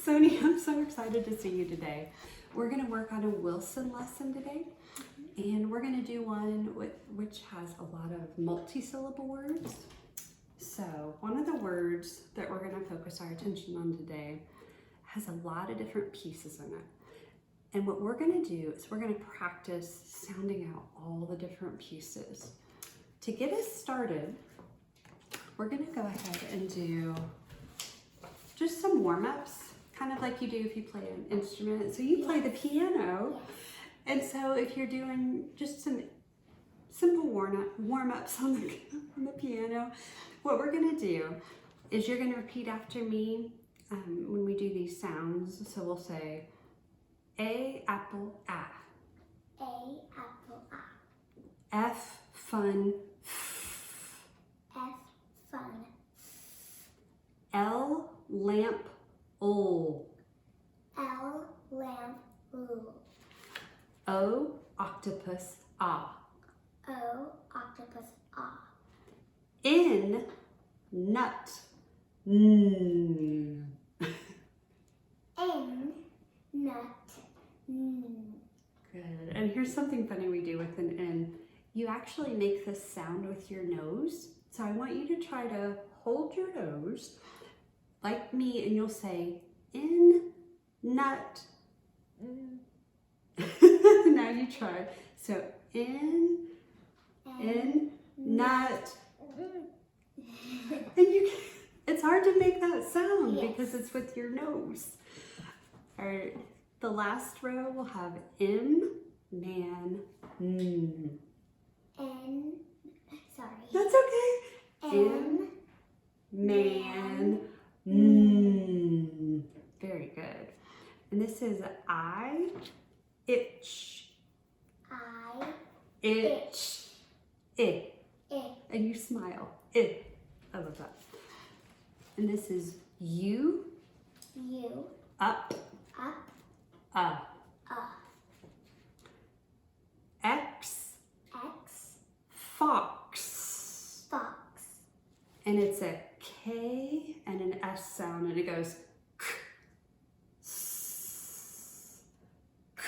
Sonia, I'm so excited to see you today. We're going to work on a Wilson lesson today, and we're going to do one which has a lot of multi-syllable words. So one of the words that we're going to focus our attention on today has a lot of different pieces in it. And what we're going to do is we're going to practice sounding out all the different pieces. To get us started, we're going to go ahead and do just some warm-ups, kind of like you do if you play an instrument. So you play the piano, and so if you're doing just some simple warm-ups on the piano, what we're going to do is you're going to repeat after me when we do these sounds. So we'll say A, apple, A. A, apple, A. F, fun, F, fun. L, lamp, O. L, lamp, O. O, octopus, ah. O, octopus, ah. N, nut, n. N, nut, n. Good. And here's something funny we do with an N. You actually make this sound with your nose. So I want you to try to hold your nose like me, and you'll say N, nut. Now you try. So N, nut. And it's hard to make that sound because it's with your nose. All right, the last row will have M, man, n. N, sorry. That's okay. M, man, n. Very good. And this is I, itch. I, Itch. I. I. And you smile. I. I love that. And this is you, U, up, up, X, X, fox. fox. And it's a K and an S sound, and it goes k, s, k,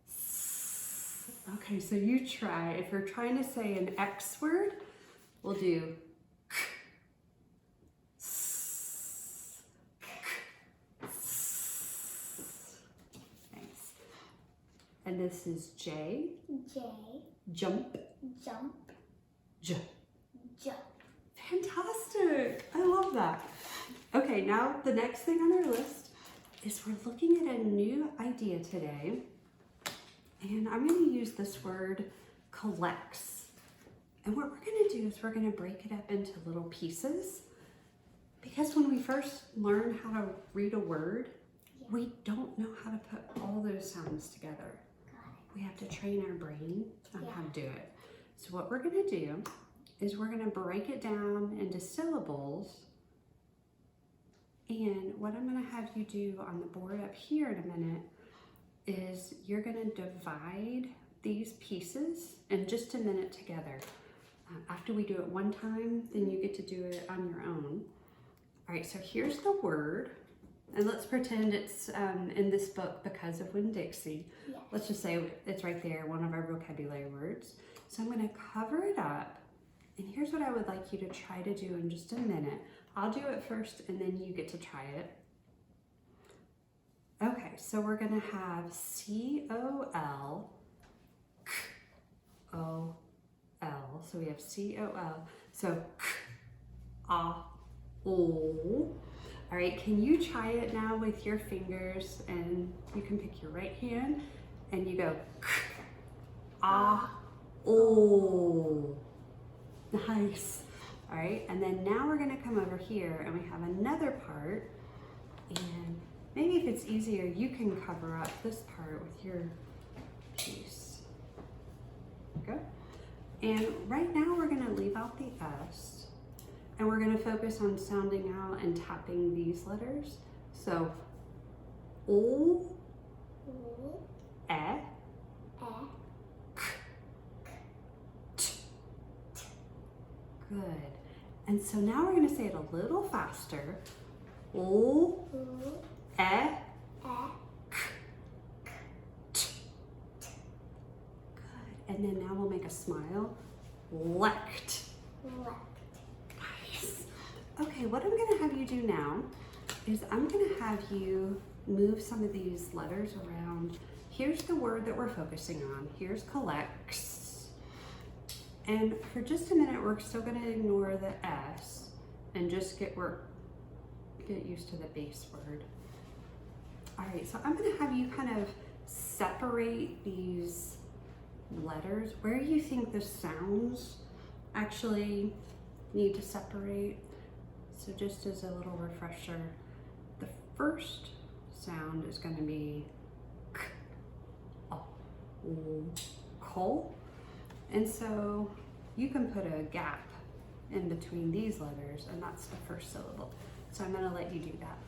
s. Okay, so you try. If you're trying to say an X word, we'll do k, s, k, s. Nice. And this is J, J, jump, jump, J. jump. Fantastic. I love that. Okay, now the next thing on our list is we're looking at a new idea today. And I'm going to use this word collects. And what we're going to do is we're going to break it up into little pieces. Because when we first learn how to read a word, we don't know how to put all those sounds together. We have to train our brain on how to do it. So what we're going to do is we're going to break it down into syllables. And what I'm going to have you do on the board up here in a minute is you're going to divide these pieces in just a minute together. After we do it one time, then you get to do it on your own. All right, so here's the word. And let's pretend it's in this book because of Winn-Dixie. Yes. Let's just say it's right there, one of our vocabulary words. So I'm going to cover it up. And here's what I would like you to try to do in just a minute. I'll do it first and then you get to try it. Okay, so we're gonna have C-O-L, K-O-L. So we have C-O-L. So K-A-O. All right, can you try it now with your fingers? And you can pick your right hand and you go K-A-O. Nice. All right, and then now we're gonna come over here and we have another part, and maybe if it's easier, you can cover up this part with your piece. Good. And right now we're gonna leave out the S, and we're gonna focus on sounding out and tapping these letters. So, O, E, Good. And so now we're going to say it a little faster. O, E. Good. And then now we'll make a smile. Lect. Left. Nice. Okay, what I'm gonna have you do now is I'm gonna have you move some of these letters around. Here's the word that we're focusing on. Here's collects. And for just a minute, we're still gonna ignore the S and just get used to the base word. All right, so I'm gonna have you kind of separate these letters where you think the sounds actually need to separate. So just as a little refresher, the first sound is going to be k, kol. And so you can put a gap in between these letters, and that's the first syllable. So I'm going to let you do that.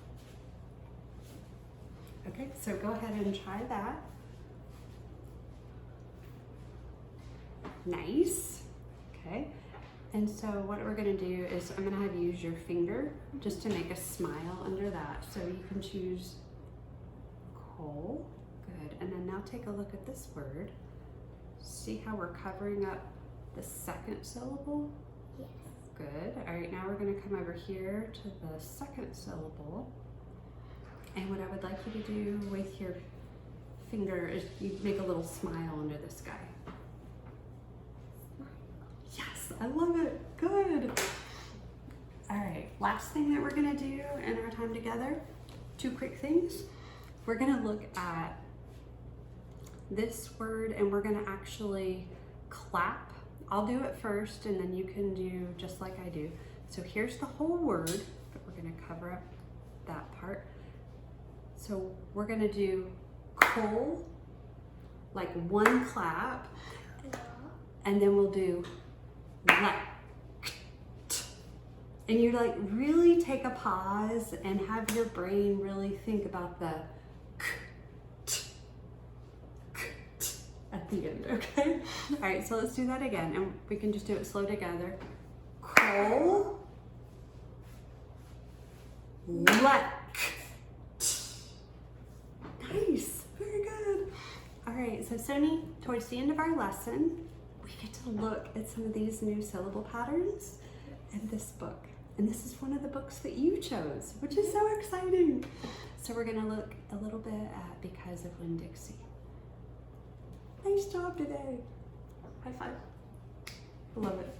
Okay, so go ahead and try that. Nice. Okay. And so what we're going to do is I'm going to have you use your finger just to make a smile under that. So you can choose coal. Good. And then now take a look at this word. See how we're covering up the second syllable? Yes. Good. All right, now we're going to come over here to the second syllable. And what I would like you to do with your finger is you make a little smile under this guy. Yes, I love it. Good. All right, last thing that we're gonna do in our time together, 2 quick things. We're gonna look at this word and we're gonna actually clap. I'll do it first and then you can do just like I do. So here's the whole word, but we're gonna cover up that part. So we're gonna do coal, like 1 clap, and then we'll do lect. And you like really take a pause and have your brain really think about the at the end, okay? All right, so let's do that again and we can just do it slow together. Coal, lect. Nice, very good. All right, so Sony, towards the end of our lesson, we get to look at some of these new syllable patterns in this book. And this is one of the books that you chose, which is so exciting. So we're gonna look a little bit at Because of Winn-Dixie. Nice job today. High five. I love it.